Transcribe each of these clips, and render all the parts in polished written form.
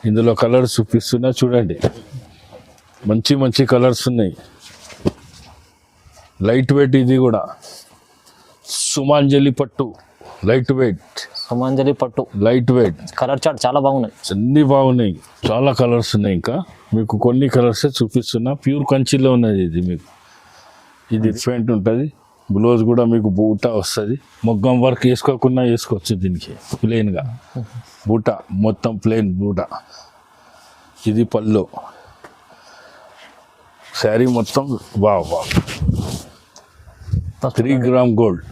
ఇందులో కలర్స్ చూపిస్తున్నా చూడండి, మంచి మంచి కలర్స్ ఉన్నాయి. లైట్ వెయిట్, ఇది కూడా సుమాంజలి పట్టు లైట్ వెయిట్. సుమాంజలి పట్టు లైట్ వెయిట్ కలర్ చార్ట్ చాలా బాగున్నాయి, అన్ని బాగున్నాయి. చాలా కలర్స్ ఉన్నాయి. ఇంకా మీకు కొన్ని కలర్సే చూపిస్తున్నా. ప్యూర్ కంచిలో ఉన్నది ఇది. మీకు ఇది డిఫరెంట్ ఉంటుంది. బ్లౌజ్ కూడా మీకు బూటా వస్తుంది. మొగ్గం వర్క్ వేసుకోకుండా వేసుకోవచ్చు దీనికి ప్లెయిన్గా. బూటా మొత్తం ప్లెయిన్ బూటా. ఇది పళ్ళు. శారీ మొత్తం బాగా 3 గ్రామ్ గోల్డ్.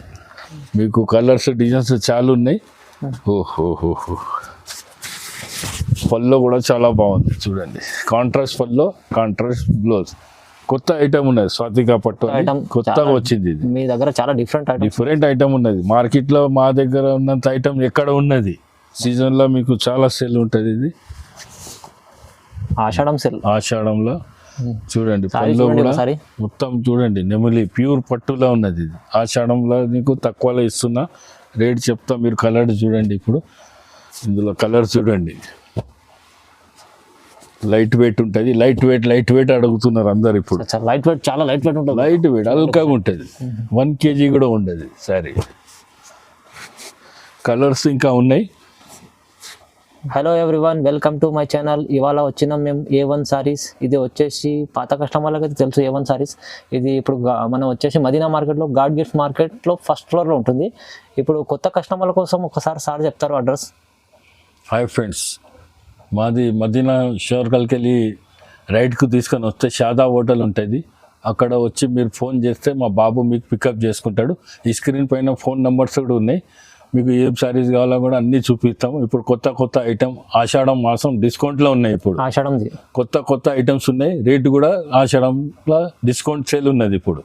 మీకు కలర్స్ డిజైన్స్ చాలా ఉన్నాయి. ఓహో, పళ్ళు కూడా చాలా బాగుంది చూడండి. కాంట్రాస్ట్ పళ్ళు, కాంట్రాస్ట్ బ్లౌజ్. కొత్త ఐటమ్ ఉన్నది. స్వాతికా పట్టు కొత్తగా వచ్చింది. ఇది మీ దగ్గర చాలా డిఫరెంట్ ఐటమ్ ఉన్నది. మార్కెట్లో మా దగ్గర ఉన్నంత ఐటమ్ ఎక్కడ ఉన్నది. సీజన్లో మీకు చాలా సేల్ ఉంటుంది. ఇది ఆషాఢం సేల్. ఆషాఢంలో చూడండి పళ్ళు కూడా మొత్తం చూడండి. నెమలి ప్యూర్ పట్టులా ఉన్నది. ఇది ఆషాఢంలో మీకు తక్కువలో ఇస్తున్నా. రేట్ చెప్తా, మీరు కలర్ చూడండి. ఇప్పుడు ఇందులో కలర్ చూడండి. లైట్ వెయిట్ ఉంటుంది. లైట్ వెయిట్ అడుగుతున్నారు అందరు ఇప్పుడు. లైట్ వెయిట్, చాలా లైట్ వెయిట్ ఉంటుంది. లైట్ వెయిట్ అల్కాగా ఉంటుంది. 1 kg కూడా ఉండదు సారీ. కలర్స్ ఇంకా ఉన్నాయి. Hello everyone, welcome to my channel. ఇవాళ వచ్చినాం మేము A1 సారీస్. ఇది వచ్చేసి పాత కస్టమర్లకు అయితే తెలుసు A1 సారీస్. ఇది ఇప్పుడు మనం వచ్చేసి మదీనా మార్కెట్లో, గాడ్ గిఫ్ట్ మార్కెట్లో ఫస్ట్ ఫ్లోర్లో ఉంటుంది. ఇప్పుడు కొత్త కస్టమర్ల కోసం ఒకసారి సార్ చెప్తారు అడ్రస్. హాయ్ ఫ్రెండ్స్, మాది మదీనా షోర్కల్కి వెళ్ళి రైట్కు తీసుకొని వస్తే షాదా హోటల్ ఉంటుంది. అక్కడ వచ్చి మీరు ఫోన్ చేస్తే మా బాబు మీకు పికప్ చేసుకుంటాడు. ఈ స్క్రీన్ పైన ఫోన్ నెంబర్స్ కూడా ఉన్నాయి. మీకు ఏం సారీస్ కావాలో కూడా అన్నీ చూపిస్తాము. ఇప్పుడు కొత్త ఐటమ్ ఆషాఢం మాసం డిస్కౌంట్లో ఉన్నాయి. ఇప్పుడు ఆషాఢం కొత్త ఐటమ్స్ ఉన్నాయి. రేటు కూడా ఆషాఢంలో డిస్కౌంట్ సేల్ ఉన్నది. ఇప్పుడు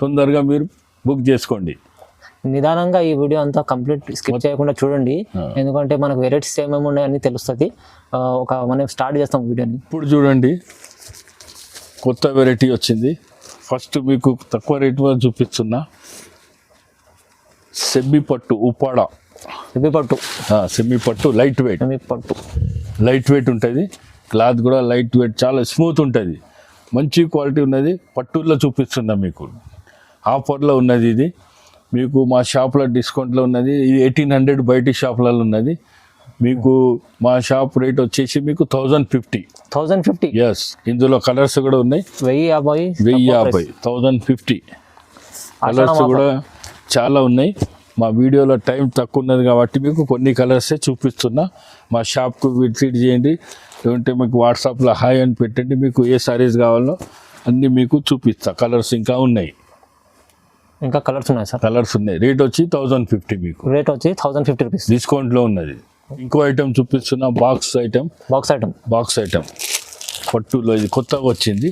తొందరగా మీరు బుక్ చేసుకోండి. నిదానంగా ఈ వీడియో అంతా కంప్లీట్ స్కిప్ చేయకుండా చూడండి, ఎందుకంటే మనకు వెరైటీస్ ఏమేమి ఉన్నాయని తెలుస్తుంది. మనం స్టార్ట్ చేస్తాం వీడియోని. ఇప్పుడు చూడండి, కొత్త వెరైటీ వచ్చింది. ఫస్ట్ మీకు తక్కువ రేటు చూపిస్తున్నా. సెమీ పట్టు ఉప్పాడ. సెమీ పట్టు లైట్ వెయిట్ ఉంటుంది. క్లాత్ కూడా లైట్ వెయిట్, చాలా స్మూత్ ఉంటుంది. మంచి క్వాలిటీ ఉన్నది. పట్టుల్లో చూపిస్తున్నా మీకు. ఆఫర్లో ఉన్నది ఇది. మీకు మా షాప్లో డిస్కౌంట్లో ఉన్నది. ఇది 1800 బయటి షాప్లలో ఉన్నది. మీకు మా షాప్ రేట్ వచ్చేసి మీకు 1050. ఎస్, ఇందులో కలర్స్ కూడా ఉన్నాయి. 1050, 1050 కలర్స్ కూడా చాలా ఉన్నాయి. మా వీడియోలో టైం తక్కువ ఉన్నది కాబట్టి మీకు కొన్ని కలర్సే చూపిస్తున్నా. మా షాప్కు విజిట్ చేయండి. లేదంటే మీకు వాట్సాప్లో హాయ్ అని పెట్టండి. మీకు ఏ సారీస్ కావాలో అన్నీ మీకు చూపిస్తా. కలర్స్ ఇంకా ఉన్నాయి. ఇంకా కలర్స్ ఉన్నాయి సార్. కలర్స్ ఉన్నాయి. రేట్ వచ్చి 1050. మీకు రేట్ వచ్చి 1050 రూపీస్ డిస్కౌంట్లో ఉన్నది. ఇంకో ఐటమ్ చూపిస్తున్నా. బాక్స్ ఐటమ్ పట్టులో. ఇది కొత్తగా వచ్చింది.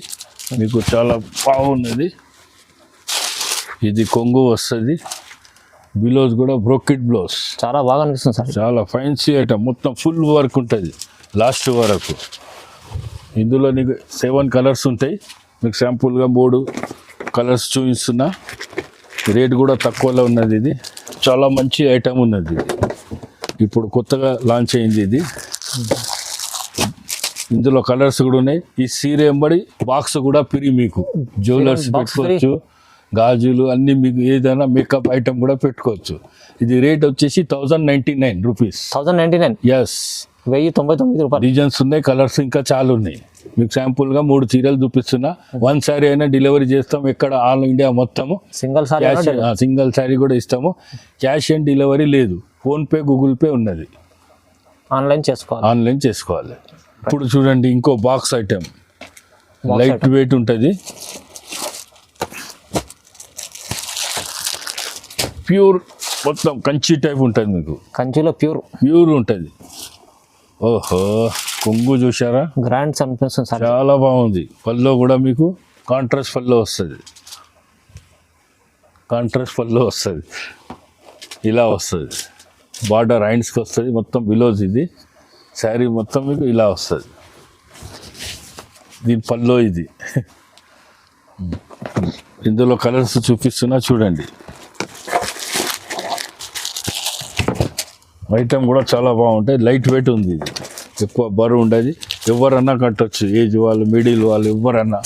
మీకు చాలా బాగున్నది. ఇది కొంగు వస్తుంది. బ్లౌజ్ కూడా బ్రోకెట్ బ్లౌజ్. చాలా బాగా అనిపిస్తుంది సార్. చాలా ఫ్యాన్సీ ఐటమ్. మొత్తం ఫుల్ వర్క్ ఉంటుంది లాస్ట్ వరకు. ఇందులో నీకు 7 కలర్స్ ఉంటాయి. మీకు శాంపుల్గా 3 కలర్స్ చూపిస్తున్నా. రేట్ కూడా తక్కువలో ఉన్నది. ఇది చాలా మంచి ఐటమ్ ఉన్నది. ఇప్పుడు కొత్తగా లాంచ్ అయింది ఇది. ఇందులో కలర్స్ కూడా ఉన్నాయి. ఈ సీర ఎంబడి బాక్స్ కూడా ఫ్రీ. మీకు జ్యువెలర్స్ పెట్టుకోవచ్చు, గాజులు అన్నీ, మీకు ఏదైనా మేకప్ ఐటమ్ కూడా పెట్టుకోవచ్చు. ఇది రేట్ వచ్చేసి 1099 రూపీస్. 1099. ఎస్, 1099 రూపాయలు. డిజైన్స్ ఉన్నాయి, కలర్స్ ఇంకా చాలా ఉన్నాయి. మీకు శాంపుల్గా 3 చీరలు చూపిస్తున్నా. 1 శారీ అయినా డెలివరీ చేస్తాం. ఎక్కడ ఆల్ ఇండియా మొత్తము. సింగిల్ శారీ కూడా ఇస్తాము. క్యాష్ అండ్ డెలివరీ లేదు. ఫోన్పే, గూగుల్ పే ఉన్నది. ఆన్లైన్ చేసుకోవాలి. ఇప్పుడు చూడండి, ఇంకో బాక్స్ ఐటమ్ లైట్ వెయిట్ ఉంటుంది. ప్యూర్ మొత్తం కంచి టైప్ ఉంటుంది. మీకు కంచిలో ప్యూర్ ఉంటుంది. ఓహో, కొంగు చూసారా? గ్రాండ్స్ అనిపిస్తుంది సార్. చాలా బాగుంది. పల్లో కూడా మీకు కాంట్రాస్ట్ పల్లో వస్తుంది. ఇలా వస్తుంది. బార్డర్ హ్యాండ్స్కి వస్తుంది. మొత్తం బిలోజ్. ఇది శారీ మొత్తం మీకు ఇలా వస్తుంది. దీని పల్లో ఇది. ఇందులో కలర్స్ చూపిస్తున్నా చూడండి. ఐటమ్ కూడా చాలా బాగుంటాయి. లైట్ వెయిట్ ఉంది. ఇది ఎక్కువ బరువు ఉండదు, ఎవరన్నా కట్టొచ్చు, ఏజ్ వాళ్ళు, మిడిల్ వాళ్ళు, ఎవరన్నా.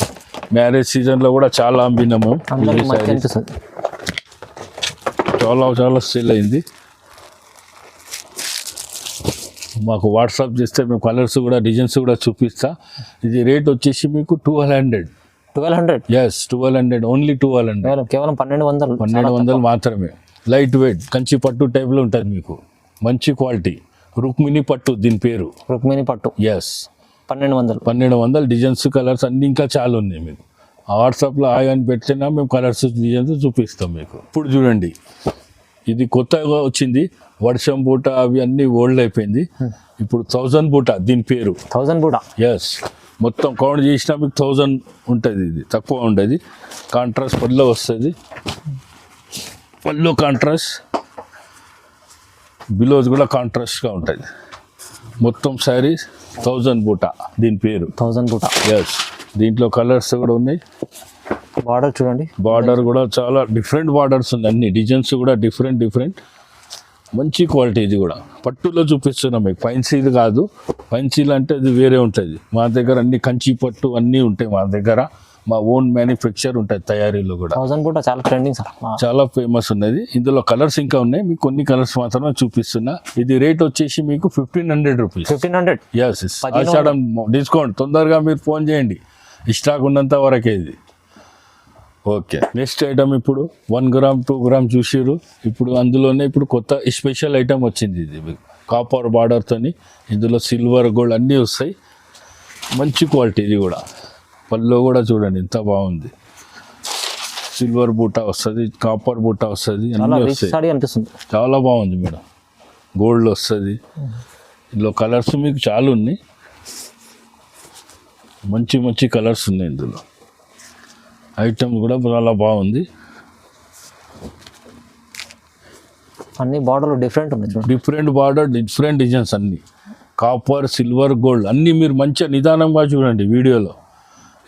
మ్యారేజ్ సీజన్లో కూడా చాలా అమ్మినాం మేము. అందరికి ఈ మంచి sarees అనిపిస్తుంది. చాలా సేల్ అయింది. మాకు వాట్సాప్ చేస్తే మేము కలర్స్ కూడా డిజైన్స్ కూడా చూపిస్తా. ఇది రేట్ వచ్చేసి మీకు 1200. 1200 ఎస్ 1200, ఓన్లీ 1200. కేవలం 1200. 1200 మాత్రమే. లైట్ వెయిట్ కంచి పట్టు టైప్లో ఉంటుంది మీకు, మంచి క్వాలిటీ. రుక్మిణి పట్టు దీని పేరు. రుక్మిణి పట్టు. ఎస్ 1200. 1200 డిజైన్స్, కలర్స్ అన్నీ ఇంకా చాలా ఉన్నాయి మీకు. వాట్సాప్లో హాయ్ అని పెట్టినా మేము కలర్స్ డిజైన్స్ చూపిస్తాం మీకు. ఇప్పుడు చూడండి, ఇది కొత్తగా వచ్చింది. వర్షం బూట అవి అన్నీ ఓల్డ్ అయిపోయింది. ఇప్పుడు 1000 బూట దీని పేరు. 1000 బూట. ఎస్ మొత్తం కౌంట్ చేసినా మీకు 1000 ఉంటుంది. ఇది తక్కువ ఉండదు. కాంట్రాస్ట్ పళ్ళు వస్తుంది, పళ్ళు కాంట్రాస్ట్, బిలోస్ కూడా కాంట్రాస్ట్గా ఉంటుంది. మొత్తం శారీస్ 1000 బూట దీని పేరు. 1000 బూట. ఎస్ దీంట్లో కలర్స్ కూడా ఉన్నాయి. బార్డర్ చూడండి, బార్డర్ కూడా చాలా డిఫరెంట్ బార్డర్స్ ఉన్నాయి, అన్ని డిజైన్స్ కూడా డిఫరెంట్. మంచి క్వాలిటీ. ఇది కూడా పట్టులో చూపిస్తున్నాం మీకు, ఫైన్సీలు కాదు. ఫైన్సీలు అంటే అది వేరే ఉంటుంది. మా దగ్గర అన్ని కంచి పట్టు అన్నీ ఉంటాయి. మా దగ్గర మా ఓన్ మ్యానుఫ్యాక్చర్ ఉంటుంది తయారీలో కూడా. 1000 బూట చాలా ట్రెండింగ్ సార్, చాలా ఫేమస్ ఉన్నది. ఇందులో కలర్స్ ఇంకా ఉన్నాయి, మీకు కొన్ని కలర్స్ మాత్రమే చూపిస్తున్నా. ఇది రేట్ వచ్చేసి మీకు 1500 రూపీస్. 1500. ఎస్ ఆషాఢం డిస్కౌంట్. తొందరగా మీరు ఫోన్ చేయండి, స్టాక్ ఉన్నంత వరకే ఇది. ఓకే, నెక్స్ట్ ఐటమ్ ఇప్పుడు 1 గ్రామ్ 2 గ్రామ్ చూసిర్రు. ఇప్పుడు అందులోనే ఇప్పుడు కొత్త స్పెషల్ ఐటమ్ వచ్చింది. ఇది మీకు కాపర్ బార్డర్తోని, ఇందులో సిల్వర్ గోల్డ్ అన్నీ వస్తాయి. మంచి క్వాలిటీ. ఇది కూడా పళ్ళు కూడా చూడండి ఎంత బాగుంది. సిల్వర్ బూటా వస్తుంది, కాపర్ బూటా వస్తుంది, అన్నీ వస్తాయి. సారీ అనిపిస్తుంది. చాలా బాగుంది మేడం. గోల్డ్ వస్తుంది. ఇందులో కలర్స్ మీకు చాలా ఉన్నాయి, మంచి కలర్స్ ఉన్నాయి. ఇందులో ఐటమ్ కూడా చాలా బాగుంది. అన్ని బార్డర్లు డిఫరెంట్ ఉన్నాయి. డిఫరెంట్ బార్డర్, డిఫరెంట్ డిజైన్స్ అన్నీ. కాపర్, సిల్వర్, గోల్డ్ అన్నీ మీరు మంచిగా నిదానంగా చూడండి వీడియోలో.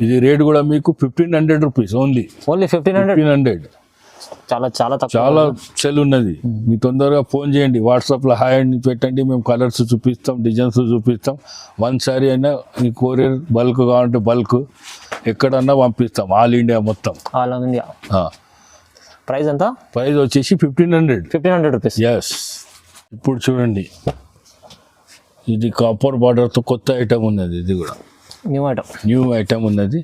ఇది రేట్ కూడా మీకు 1500 రూపీస్ ఓన్లీ. 1500. చాలా తక్కువ. చాలా సెల్ ఉన్నది. మీ తొందరగా ఫోన్ చేయండి, వాట్సాప్లో హాయ్ అని పెట్టండి, మేము కలర్స్ చూపిస్తాం, డిజైన్స్ చూపిస్తాం. 1 సారీ అయినా ఈ కొరియర్ బల్క్ కావాలంటే బల్క్ ఎక్కడన్నా పంపిస్తాం, ఆల్ ఇండియా మొత్తం. All India. ప్రైస్ ఎంత? ప్రైస్ వచ్చేసి 1500 రూపీస్. ఎస్. ఇప్పుడు చూడండి, ఇది కాపర్ బార్డర్తో కొత్త ఐటమ్ ఉన్నది. ఇది కూడా న్యూ ఐటమ్ ఉన్నది.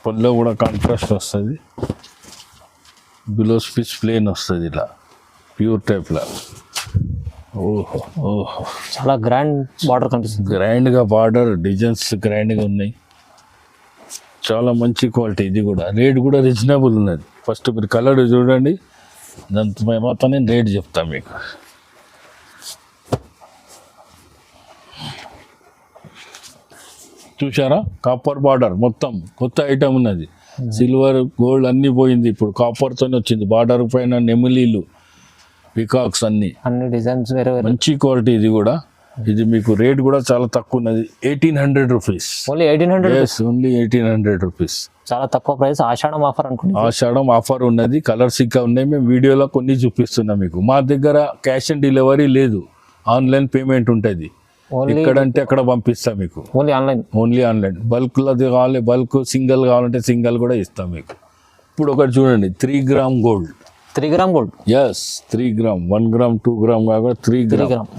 పళ్ళు కూడా కాంట్రాస్ట్ వస్తుంది, బిలోస్ పీస్ ప్లేన్ వస్తుంది, ఇలా ప్యూర్ టైప్లో. ఓహో చాలా గ్రాండ్ బార్డర్ కనిపిస్తుంది. గ్రాండ్గా బార్డర్, డిజైన్స్ గ్రాండ్గా ఉన్నాయి. చాలా మంచి క్వాలిటీ. ఇది కూడా రేట్ కూడా రీజనబుల్ ఉన్నది. ఫస్ట్ మీరు కలర్ చూడండి, దాని తర్వాత నేను రేట్ చెప్తాను మీకు. చూసారా, కాపర్ బార్డర్ మొత్తం కొత్త ఐటమ్ ఉన్నది. సిల్వర్, గోల్డ్ అన్నీ పోయింది. ఇప్పుడు కాపర్తోనే వచ్చింది. బార్డర్ పైన నెమిలీలు, పికాక్స్ అన్ని డిజైన్స్ వేరే. మంచి క్వాలిటీ. ఇది కూడా, ఇది మీకు రేట్ కూడా చాలా తక్కువ ఉన్నది. 1800 రూపీస్. ఓన్లీ 1800. Only 1800 rupees. చాలా తక్కువ ప్రైస్. ఆషాఢం ఆఫర్ అనుకుంటా. ఆషాఢం ఆఫర్ ఉన్నది. కలర్స్ ఇంకా ఉన్నాయి, మేము వీడియోలో కొన్ని చూపిస్తున్నాం మీకు. మా దగ్గర క్యాష్ ఆన్ డెలివరీ లేదు, ఆన్లైన్ పేమెంట్ ఉంటుంది. ఎక్కడంటే అక్కడ పంపిస్తాం మీకు. Only online. బల్క్లో కావాలి, బల్క్. సింగిల్ కావాలంటే సింగిల్ కూడా ఇస్తాం మీకు. ఇప్పుడు ఒకటి చూడండి, 3 gram gold. 3 gram gold. Yes 3 gram. 1 gram 2 gram కాక 3 గ్రామ్.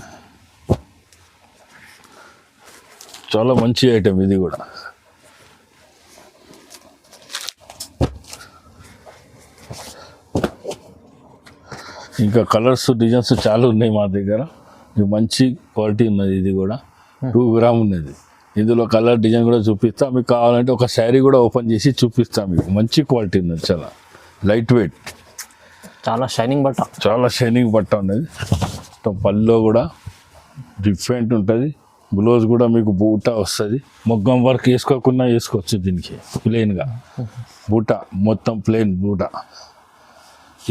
చాలా మంచి ఐటమ్ ఇది కూడా. ఇంకా కలర్స్, డిజైన్స్ చాలా ఉన్నాయి మా దగ్గర. మంచి క్వాలిటీ ఉన్నది. ఇది కూడా 2 గ్రామ్ ఉన్నది. ఇందులో కలర్, డిజైన్ కూడా చూపిస్తా. మీకు కావాలంటే ఒక శారీ కూడా ఓపెన్ చేసి చూపిస్తాం మీకు. మంచి క్వాలిటీ ఉన్నది, చాలా లైట్ వెయిట్, చాలా షైనింగ్ బట్ట. చాలా షైనింగ్ బట్ట ఉన్నది. పళ్ళు కూడా డిఫరెంట్ ఉంటుంది. బ్లౌజ్ కూడా మీకు బూటా వస్తుంది. మొగ్గం వర్క్ వేసుకోకుండా వేసుకోవచ్చు దీనికి, ప్లెయిన్గా బూటా మొత్తం ప్లెయిన్ బూటా.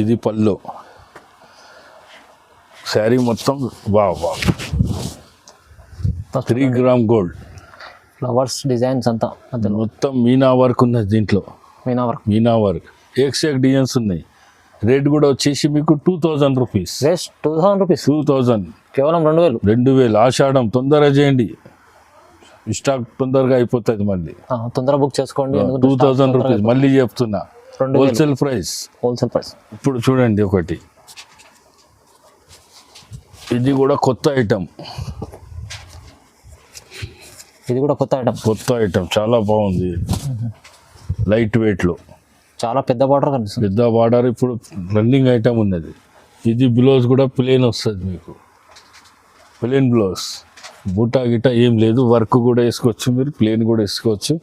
ఇది పళ్ళు. శారీ మొత్తం బాగా 3 గ్రామ్ గోల్డ్. ఫ్లవర్స్ డిజైన్స్ అంతా మొత్తం మీనా వర్క్ ఉన్నది దీంట్లో. మీనా వర్క్. ఏక్ డిజైన్స్ ఉన్నాయి. రేట్ కూడా వచ్చేసి మీకు 2000 రూపీస్. జస్ట్ 2000 రూపీస్, 2000, కేవలం 2000. 2000 ఆషాఢం. తొందరగా చేయండి, స్టాక్ తొందరగా అయిపోతుంది మళ్ళీ. తొందర బుక్ చేసుకోండి. 2000 రూపీస్ మళ్ళీ చెప్తున్నా, హోల్సేల్ ప్రైస్. Wholesale price. ఇప్పుడు చూడండి ఒకటి, ఇది కూడా కొత్త ఐటమ్. ఇది కూడా కొత్త ఐటమ్. కొత్త ఐటమ్ చాలా బాగుంది, లైట్ వెయిట్లో. చాలా పెద్ద బార్డర్ కనిపిస్తుంది. పెద్ద బార్డర్ ఇప్పుడు రన్నింగ్ ఐటమ్ ఉన్నది. ఇది బ్లౌజ్ కూడా ప్లేన్ వస్తుంది మీకు, ప్లేన్ బ్లౌజ్. బూటా గిటా ఏం లేదు, వర్క్ కూడా వేసుకోవచ్చు మీరు, ప్లేన్ కూడా వేసుకోవచ్చు.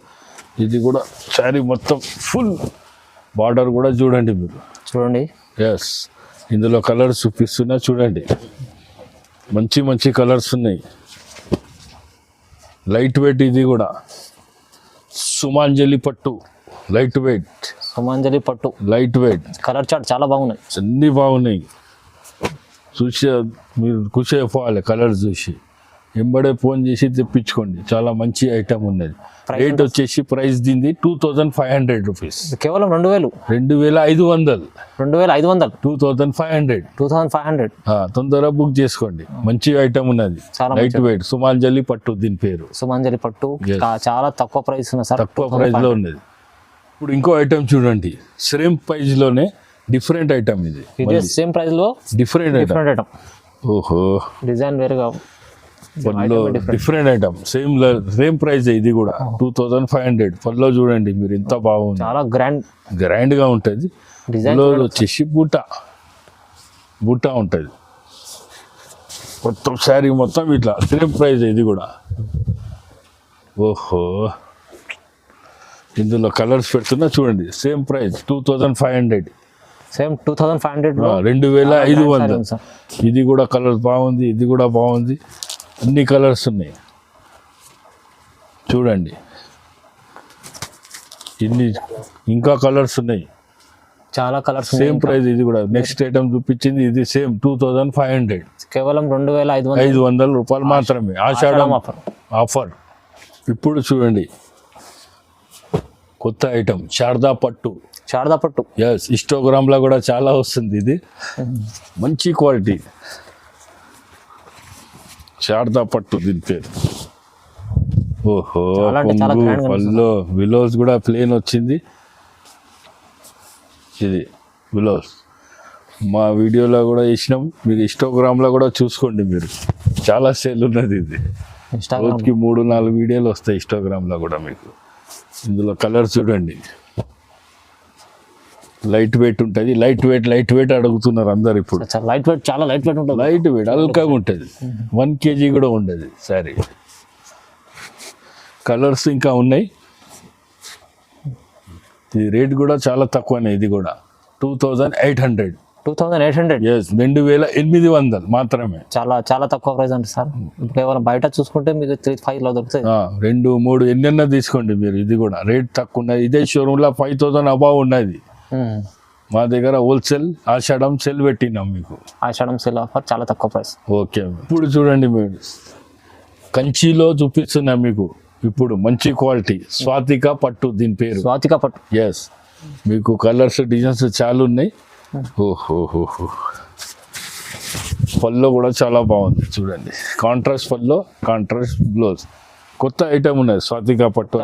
ఇది కూడా శారీ మొత్తం ఫుల్ బార్డర్ కూడా చూడండి మీరు. చూడండి. ఎస్, ఇందులో కలర్స్ చూపిస్తున్నా చూడండి, మంచి మంచి కలర్స్ ఉన్నాయి. లైట్ వెయిట్, ఇది కూడా సుమాంజలి పట్టు, లైట్ వెయిట్. సుమాంజలి పట్టు, లైట్ వెయిట్. కలర్ చార్ట్ చాలా బాగున్నాయి, అన్నీ బాగున్నాయి. చూసి మీరు ఖుషి అయిపోవాలి కలర్ చూసి. ఎంబడే ఫోన్ చేసి తెప్పించుకోండి, చాలా మంచి ఐటమ్ ఉన్నది. రేట్ వచ్చేసి ప్రైస్ దీనిది 2500 రూపీస్. కేవలం 2000. 2500. 2500. 2500. 2500. తొందరగా బుక్ చేసుకోండి, మంచి ఐటమ్ ఉన్నది. లైట్ వెయిట్ సుమాంజలి పట్టు, దీని పేరు సుమాంజలి పట్టు. చాలా తక్కువ ప్రైస్ ఉన్నది సార్, తక్కువ ప్రైస్ లో ఉన్నది. ఇప్పుడు ఇంకో ఐటమ్ చూడండి, సేమ్ ప్రైస్ లోనే డిఫరెంట్ ఐటమ్. ఇది సేమ్ ప్రైస్ లో డిఫరెంట్ ఐటమ్. ఓహో, డిజైన్ వేరుగా, పల్లో డిఫరెంట్ ఐటమ్. Same price. ఇది కూడా 2500. పల్లో చూడండి మీరు, ఎంత బాగుంది, చాలా గ్రాండ్ గా ఉంటుంది. బ్లౌజ్ వచ్చేసి బూటా ఉంటుంది. మొత్తం శారీ మొత్తం ఇట్లా సేమ్ ప్రైస్. ఇది కూడా ఓహో, ఇందులో కలర్స్ పెడుతున్నా చూడండి. Same price 2500. సేమ్ 2500. 2500. ఇది కూడా కలర్ బాగుంది, ఇది కూడా బాగుంది, అన్ని కలర్స్ ఉన్నాయి చూడండి. ఇన్ని ఇంకా కలర్స్ ఉన్నాయి, చాలా కలర్స్. Same price. ఇది కూడా నెక్స్ట్ ఐటమ్ చూపించింది, ఇది సేమ్ 2500. కేవలం 2500 రూపాయలు మాత్రమే, ఆషాఢం ఆఫర్. ఇప్పుడు చూడండి కొత్త ఐటమ్, శారదా పట్టు. ఎస్, ఇన్స్టాగ్రామ్ లో కూడా చాలా వస్తుంది. ఇది మంచి క్వాలిటీ, శారదా పట్టు దీని పేరు. ఓహో, పళ్ళు విలోస్ కూడా ప్లేన్ వచ్చింది. ఇది విలోస్ మా వీడియోలో కూడా వేసినాం, మీరు ఇన్స్టాగ్రామ్లో కూడా చూసుకోండి. మీరు చాలా సేల్ ఉన్నది ఇది, రోజుకి 3-4 వీడియోలు వస్తాయి ఇన్స్టాగ్రామ్లో కూడా మీకు. ఇందులో కలర్ చూడండి, లైట్ వెయిట్ ఉంటుంది. లైట్ వెయిట్ అడుగుతున్నారు అందరు ఇప్పుడు. లైట్ వెయిట్, చాలా లైట్ వెయిట్ ఉంటుంది. లైట్ వెయిట్ అల్కాగా ఉంటుంది, 1 kg కూడా ఉండదు సారీ. కలర్స్ ఇంకా ఉన్నాయి. ఇది రేట్ కూడా చాలా తక్కువనే, ఇది కూడా 2800. 2800. ఎస్, 2800 మాత్రమే. చాలా తక్కువ ప్రైస్ అంటే సార్. కేవలం బయట చూసుకుంటే మీకు 3-5 లో దొరుకుతాయి. 2-3 ఎన్నెన్న తీసుకోండి మీరు. ఇది కూడా రేట్ తక్కువ ఉన్నది. ఇదే షోరూమ్లో 5000 అబౌవ్ ఉన్నది. మా దగ్గర హోల్సేల్ ఆషాఢం సెల్ పెట్టినాం మీకు. ఆషాఢం సెల్ ఆఫర్, చాలా తక్కువ ప్రైస్. ఓకే, ఇప్పుడు చూడండి మీరు, కంచిలో చూపిస్తున్నా మీకు. ఇప్పుడు మంచి క్వాలిటీ స్వాతిక పట్టు, దీని పేరు స్వాతిక పట్టు. ఎస్, మీకు కలర్స్ డిజైన్స్ చాలా ఉన్నాయి. ఓహో, పల్లో కూడా చాలా బాగుంది చూడండి. కాంట్రాస్ట్ పల్లో, కాంట్రాస్ట్ బ్లౌజ్. కొత్త ఐటమ్ ఉన్నది, స్వాతిక పట్టు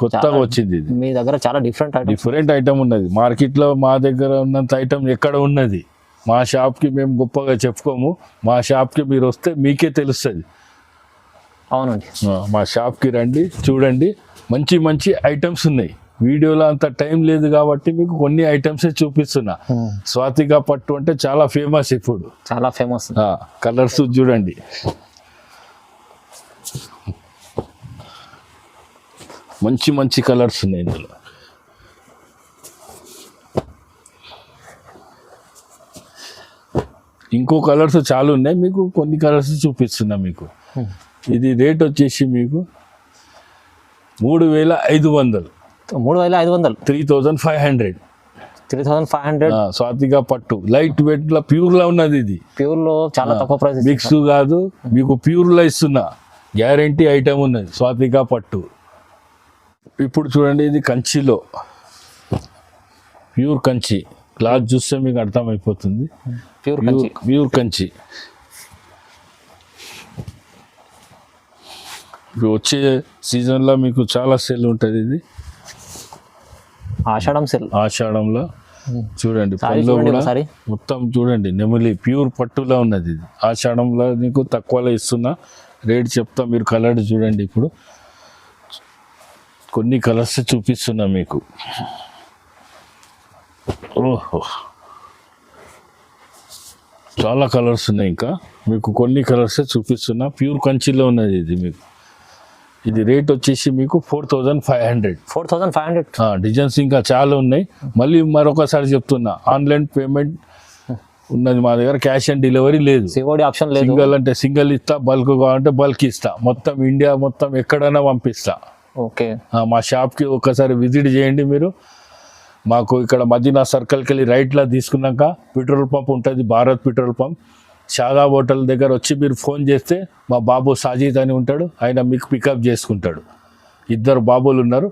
కొత్తగా వచ్చింది. ఇది మీ దగ్గర చాలా డిఫరెంట్ ఐటమ్ ఉన్నది. మార్కెట్లో మా దగ్గర ఉన్నంత ఐటమ్ ఎక్కడ ఉన్నది. మా షాప్కి మేము గొప్పగా చెప్పుకోము, మా షాప్కి మీరు వస్తే మీకే తెలుస్తుంది. అవునండి, మా షాప్కి రండి, చూడండి, మంచి ఐటమ్స్ ఉన్నాయి. వీడియోలో అంత టైం లేదు కాబట్టి మీకు కొన్ని ఐటమ్సే చూపిస్తున్నా. స్వాతిక పట్టు అంటే చాలా ఫేమస్, ఇప్పుడు చాలా ఫేమస్. కలర్స్ చూడండి, మంచి కలర్స్ ఉన్నాయి ఇందులో. ఇంకో కలర్స్ చాలా ఉన్నాయి, మీకు కొన్ని కలర్స్ చూపిస్తున్నా మీకు. ఇది రేట్ వచ్చేసి మీకు 3500. 3500. స్వాతిక పట్టు లైట్ వెయిట్ లో ప్యూర్ లో ఉన్నది. ఇది ప్యూర్ లో చాలా తక్కువ ప్రైస్, మిక్స్ కాదు, మీకు ప్యూర్ లో ఇస్తున్నా, గ్యారంటీ ఐటమ్ ఉన్నది స్వాతిక పట్టు. ఇప్పుడు చూడండి, ఇది కంచిలో ప్యూర్ కంచి. క్లాత్ చూస్తే మీకు అర్థమైపోతుంది. ప్యూర్ కంచి. ప్యూర్ కంచి. ఇప్పుడు వచ్చే సీజన్లో మీకు చాలా సేల్ ఉంటుంది. ఇది ఆషాఢం సెల్. ఆషాఢంలో చూడండి సారీ పనిలో చూడండి కూడా ఒకసారి. మొత్తం చూడండి నెమలి ప్యూర్ పట్టులా ఉన్నది. ఇది ఆషాఢంలో నీకు తక్కువలో ఇస్తున్నా, రేట్ చెప్తా, మీరు కలర్ చూడండి. ఇప్పుడు కొన్ని కలర్స్ చూపిస్తున్నా మీకు. ఓహో చాలా కలర్స్ ఉన్నాయి. ఇంకా మీకు కొన్ని కలర్స్ చూపిస్తున్నా. ప్యూర్ కంచిలో ఉన్నది ఇది. మీకు ఇది రేట్ వచ్చేసి మీకు 4500. 4500. డిజైన్స్ ఇంకా చాలా ఉన్నాయి. మళ్ళీ మరొకసారి చెప్తున్నా, ఆన్లైన్ పేమెంట్ ఉన్నది మా దగ్గర, క్యాష్ ఆన్ డెలివరీ లేదు. సిఓడి ఆప్షన్ లేదు. సింగిల్ అంటే సింగిల్ ఇస్తా, బల్క్ కావాలంటే బల్క్ ఇస్తా. మొత్తం ఇండియా మొత్తం ఎక్కడైనా పంపిస్తా. ఓకే. మా షాప్కి ఒకసారి విజిట్ చేయండి మీరు. మాకు ఇక్కడ మదీనా సర్కిల్కి వెళ్ళి రైట్లో తీసుకున్నాక పెట్రోల్ పంప్ ఉంటుంది, భారత్ పెట్రోల్ పంప్. షాదా హోటల్ దగ్గర వచ్చి మీరు ఫోన్ చేస్తే మా బాబు సాజిద్ అని ఉంటాడు, ఆయన మీకు పికప్ చేసుకుంటాడు. 2 బాబులు ఉన్నారు.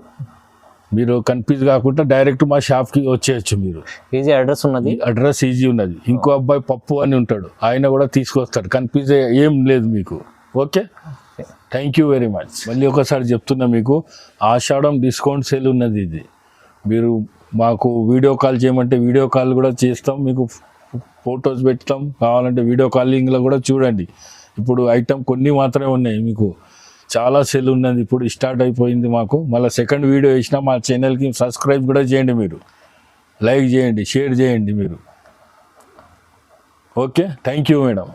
మీరు కన్ఫ్యూజ్ కాకుండా డైరెక్ట్ మా షాప్కి వచ్చేయచ్చు. మీరు ఈజీ అడ్రస్ ఉన్నది. అడ్రస్ ఈజీ ఉన్నది. ఇంకో అబ్బాయి పప్పు అని ఉంటాడు, ఆయన కూడా తీసుకొస్తాడు. కన్ఫ్యూజ్ ఏం లేదు మీకు. Okay, thank you very much. మళ్ళీ ఒకసారి చెప్తున్నా మీకు, ఆషాఢం డిస్కౌంట్ సేల్ ఉన్నది. ఇది మీరు మాకు వీడియో కాల్ చేయమంటే వీడియో కాల్ కూడా చేస్తాం. మీకు ఫొటోస్ పెడతాం. కావాలంటే వీడియో కాలింగ్లో కూడా చూడండి. ఇప్పుడు ఐటమ్ కొన్ని మాత్రమే ఉన్నాయి. మీకు చాలా సెల్ ఉన్నది. ఇప్పుడు స్టార్ట్ అయిపోయింది మాకు. మళ్ళీ సెకండ్ వీడియో వేసినా మా ఛానల్కి సబ్స్క్రైబ్ కూడా చేయండి. మీరు లైక్ చేయండి, షేర్ చేయండి మీరు. Okay, thank you madam.